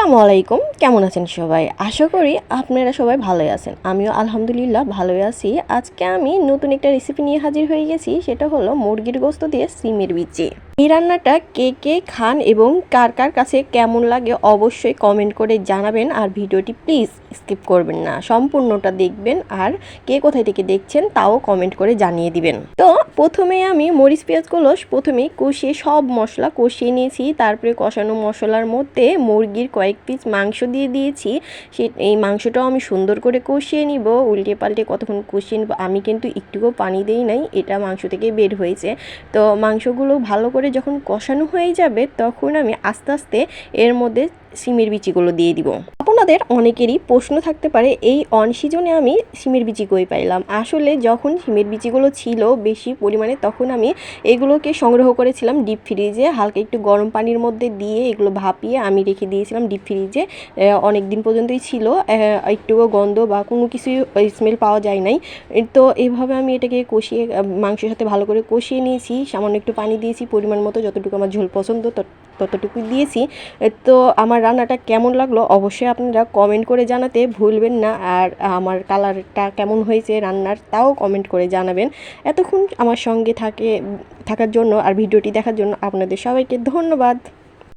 আসসালামু আলাইকুম, কেমন আছেন সবাই? আশা করি আপনারা সবাই ভালোই আছেন। আমিও আলহামদুলিল্লাহ ভালোই আছি। আজকে আমি নতুন একটা রেসিপি নিয়ে হাজির হয়ে গেছি, সেটা হলো মুরগির গোশত দিয়ে সিমের বিচি। এই রান্নাটা কে কে খান এবং কার কার কাছে কেমন লাগে অবশ্যই কমেন্ট করে জানাবেন। আর ভিডিওটি প্লিজ স্কিপ করবেন না, সম্পূর্ণটা দেখবেন। আর কে কোথায় থেকে দেখছেন তাও কমেন্ট করে জানিয়ে দিবেন। তো প্রথমে আমি মরিচ পেঁয়াজগুলো প্রথমেই কষিয়ে সব মশলা কষিয়ে নিয়েছি। তারপরে কষানো মশলার মধ্যে মুরগির কয়েক পিস মাংস দিয়ে দিয়েছি। এই মাংসটাও আমি সুন্দর করে কষিয়ে নিব, উল্টে পাল্টে কতক্ষণ কষিয়ে নিব। আমি কিন্তু একটুকুও পানি দেই নাই, এটা মাংস থেকে বের হয়েছে। তো মাংসগুলো ভালো করে যখন কষানো হয়ে যাবে তখন আমি আস্তে আস্তে এর মধ্যে সিমের বিচিগুলো দিয়ে দিব। আপনাদের অনেকেরই প্রশ্ন থাকতে পারে এই অন সিজনে আমি সিমের বিচি কই পাইলাম। আসলে যখন সিমের বিচিগুলো ছিল বেশি পরিমাণে তখন আমি এগুলোকে সংগ্রহ করেছিলাম ডিপ ফ্রিজে, হালকা একটু গরম পানির মধ্যে দিয়ে এগুলো ভাপিয়ে আমি রেখে দিয়েছিলাম ডিপ ফ্রিজে। অনেক দিন পর্যন্তই ছিল, একটুও গন্ধ বা কোনো কিছুই স্মেল পাওয়া যায় নাই। তো এইভাবে আমি এটাকে কষিয়ে মাংসের সাথে ভালো করে কষিয়ে নিয়েছি। সামান্য একটু পানি দিয়েছি পরিমাণ মতো, যতটুকু আমার ঝোল পছন্দ ততটুকুই দিয়েছি। তো আমার রান্নাটা কেমন লাগলো অবশ্যই আপনারা কমেন্ট করে জানাতে ভুলবেন না। আর আমার কালারটা কেমন হয়েছে রান্নার তাও কমেন্ট করে জানাবেন। এতক্ষণ আমার সঙ্গে থাকার জন্য আর ভিডিওটি দেখার জন্য আপনাদের সবাইকে ধন্যবাদ।